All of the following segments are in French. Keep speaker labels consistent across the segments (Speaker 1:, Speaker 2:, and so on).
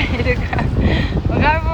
Speaker 1: Et de quoi? Bravo.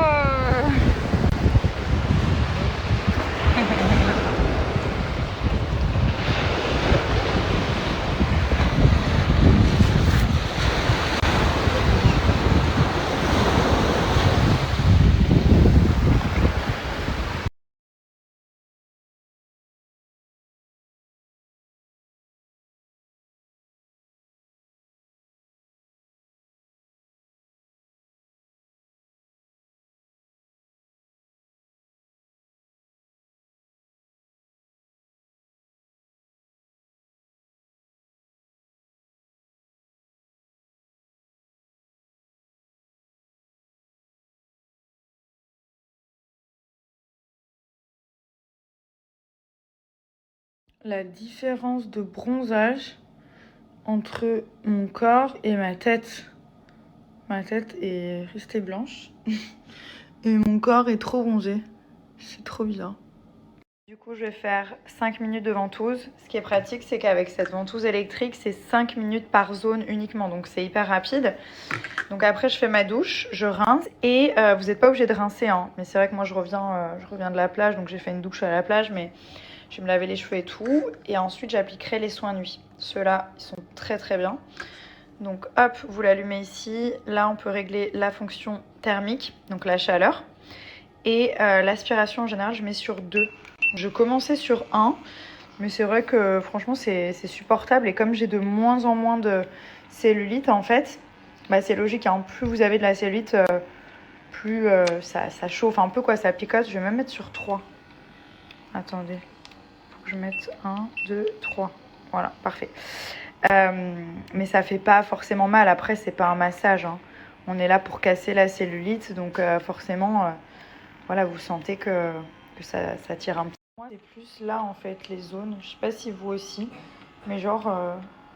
Speaker 1: La différence de bronzage entre mon corps et ma tête. Ma tête est restée blanche et mon corps est trop bronzé. C'est trop bizarre. Du coup, je vais faire 5 minutes de ventouse. Ce qui est pratique, c'est qu'avec cette ventouse électrique, c'est 5 minutes par zone uniquement. Donc, c'est hyper rapide. Donc, après, je fais ma douche, je rince. Et vous n'êtes pas obligé de rincer. Hein. Mais c'est vrai que moi, je reviens de la plage. Donc, j'ai fait une douche à la plage. Mais je vais me laver les cheveux et tout. Et ensuite, j'appliquerai les soins nuit. Ceux-là, ils sont très, très bien. Donc, hop, vous l'allumez ici. Là, on peut régler la fonction thermique, donc la chaleur. Et l'aspiration, en général, je mets sur 2. Je commençais sur 1, mais c'est vrai que franchement, c'est supportable. Et comme j'ai de moins en moins de cellulite, en fait, bah, c'est logique. Hein. Plus vous avez de la cellulite, plus ça chauffe un peu, quoi, ça picote. Je vais même mettre sur 3. Attendez, faut que je mette 1, 2, 3. Voilà, parfait. Mais ça fait pas forcément mal. Après, c'est pas un massage. Hein. On est là pour casser la cellulite, donc forcément, voilà, vous sentez que ça tire un petit peu. Moi, c'est plus là, en fait, les zones. Je sais pas si vous aussi, mais genre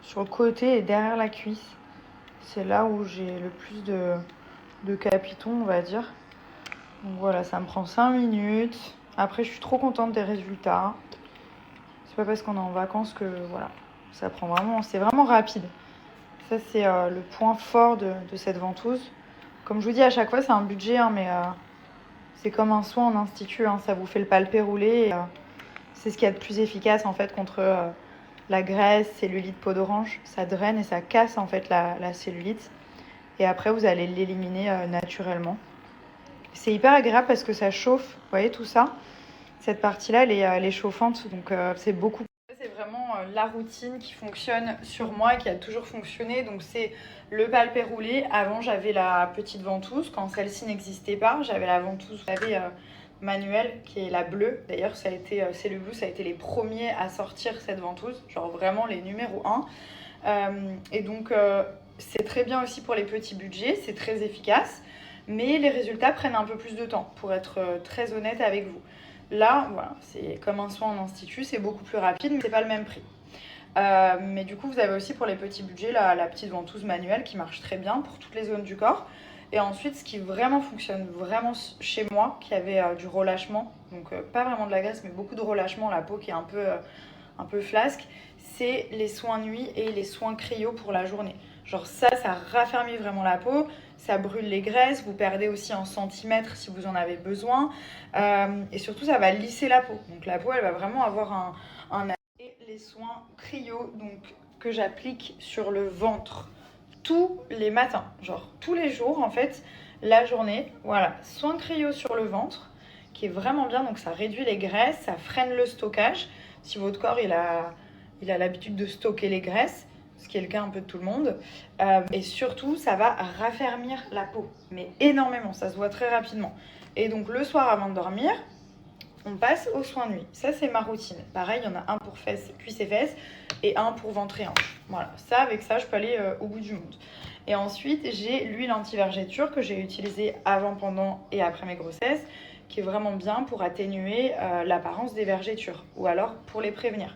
Speaker 1: sur le côté et derrière la cuisse. C'est là où j'ai le plus de capitons, on va dire. Donc voilà, ça me prend 5 minutes. Après, je suis trop contente des résultats. C'est pas parce qu'on est en vacances que voilà, ça prend vraiment, c'est vraiment rapide. Ça, c'est le point fort de cette ventouse. Comme je vous dis, à chaque fois, c'est un budget, hein, mais c'est comme un soin en institut. Hein, ça vous fait le palpé rouler. Et, c'est ce qu'il y a de plus efficace en fait contre la graisse, cellulite, peau d'orange. Ça draine et ça casse en fait la cellulite. Et après, vous allez l'éliminer naturellement. C'est hyper agréable parce que ça chauffe. Vous voyez tout ça? Cette partie-là, elle est chauffante. Donc, c'est beaucoup. C'est vraiment la routine qui fonctionne sur moi, qui a toujours fonctionné. Donc, c'est le palpé roulé. Avant, j'avais la petite ventouse. Quand celle-ci n'existait pas, j'avais la ventouse, vous savez, manuelle, qui est la bleue. D'ailleurs, ça a été Cellublue, ça a été les premiers à sortir cette ventouse. Genre vraiment les numéros 1. Et donc, c'est très bien aussi pour les petits budgets. C'est très efficace. Mais les résultats prennent un peu plus de temps, pour être très honnête avec vous. Là, voilà, c'est comme un soin en institut, c'est beaucoup plus rapide, mais c'est pas le même prix. Mais du coup, vous avez aussi pour les petits budgets la petite ventouse manuelle qui marche très bien pour toutes les zones du corps. Et ensuite, ce qui vraiment fonctionne vraiment chez moi, qui avait du relâchement, donc pas vraiment de la graisse, mais beaucoup de relâchement, la peau qui est un peu flasque, c'est les soins nuit et les soins cryo pour la journée. Genre ça raffermit vraiment la peau, ça brûle les graisses, vous perdez aussi en centimètres si vous en avez besoin. Et surtout, ça va lisser la peau. Donc la peau, elle va vraiment avoir un... Et les soins cryo, donc, que j'applique sur le ventre tous les matins, genre tous les jours en fait, la journée. Voilà, soin cryo sur le ventre, qui est vraiment bien. Donc ça réduit les graisses, ça freine le stockage. Si votre corps, il a l'habitude de stocker les graisses, ce qui est le cas un peu de tout le monde. Et surtout, ça va raffermir la peau, mais énormément, ça se voit très rapidement. Et donc le soir avant de dormir, on passe aux soins nuit. Ça, c'est ma routine. Pareil, il y en a un pour cuisses et fesses et un pour ventre et hanche. Voilà, ça, avec ça, je peux aller au bout du monde. Et ensuite, j'ai l'huile anti-vergéture que j'ai utilisée avant, pendant et après mes grossesses, qui est vraiment bien pour atténuer l'apparence des vergetures ou alors pour les prévenir.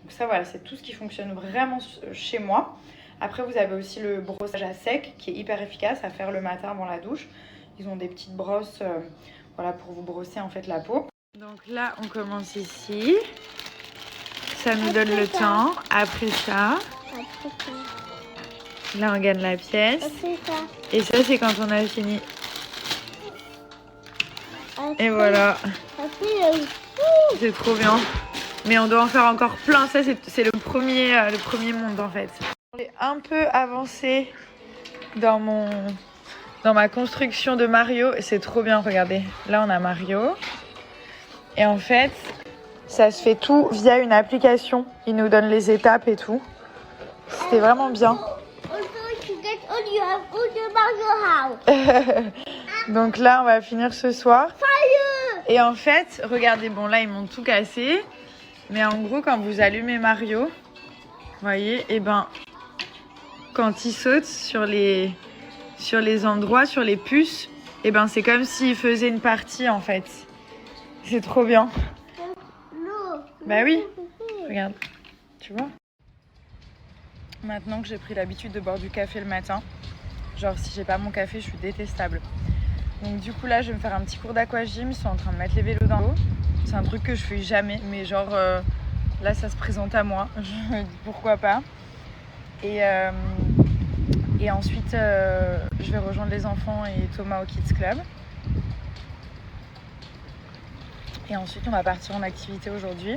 Speaker 1: Donc ça, voilà, c'est tout ce qui fonctionne vraiment chez moi. Après, vous avez aussi le brossage à sec qui est hyper efficace à faire le matin avant la douche. Ils ont des petites brosses voilà, pour vous brosser en fait la peau. Donc là, on commence ici. Ça nous donne le temps. Après ça, Là, on regarde la pièce.
Speaker 2: C'est ça.
Speaker 1: Et ça, c'est quand on a fini.
Speaker 2: Après,
Speaker 1: Et voilà.
Speaker 2: Après,
Speaker 1: C'est trop bien. Mais on doit en faire encore plein. Ça, c'est le premier monde, en fait. J'ai un peu avancé dans ma construction de Mario. Et c'est trop bien, regardez. Là, on a Mario. Et en fait, ça se fait tout via une application. Il nous donne les étapes et tout. C'était vraiment bien. Donc là, on va finir ce soir. Et en fait, regardez, bon là, ils m'ont tout cassé. Mais en gros, quand vous allumez Mario, vous voyez, et ben, quand il saute sur les endroits, sur les puces, et ben, c'est comme s'il faisait une partie, en fait. C'est trop bien. Bah oui, regarde, tu vois. Maintenant que j'ai pris l'habitude de boire du café le matin, genre si j'ai pas mon café, je suis détestable. Donc du coup là, je vais me faire un petit cours d'aquagym. Ils sont en train de mettre les vélos dans l'eau. C'est un truc que je fais jamais, mais genre là, ça se présente à moi. Je me dis pourquoi pas. Et ensuite, je vais rejoindre les enfants et Thomas au Kids Club. Et ensuite, on va partir en activité aujourd'hui.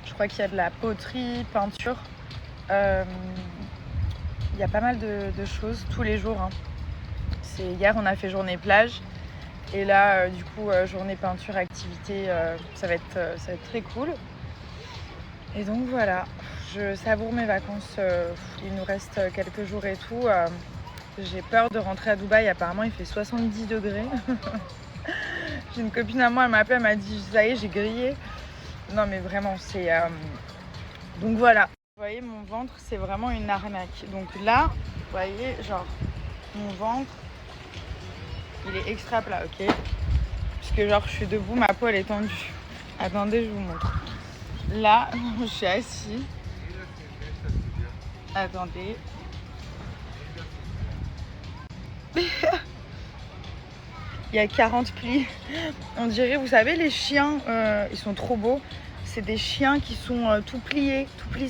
Speaker 1: Je crois qu'il y a de la poterie, peinture. Il y a pas mal de choses tous les jours. Hein. Hier, on a fait journée plage. Et là, du coup, journée peinture, activité, ça va être très cool. Et donc voilà, je savoure mes vacances. Il nous reste quelques jours et tout. J'ai peur de rentrer à Dubaï. Apparemment, il fait 70 degrés. J'ai une copine à moi, elle m'a appelé, elle m'a dit « ça y est, j'ai grillé ». Non mais vraiment, c'est... Donc voilà. Vous voyez, mon ventre, c'est vraiment une arnaque. Donc là, vous voyez, genre, mon ventre, il est extra plat, ok ? Puisque genre, je suis debout, ma peau, elle est tendue. Attendez, je vous montre. Là, je suis assise. Attendez. Il y a 40 plis. On dirait, vous savez, les chiens, ils sont trop beaux. C'est des chiens qui sont tout pliés, tout plissés.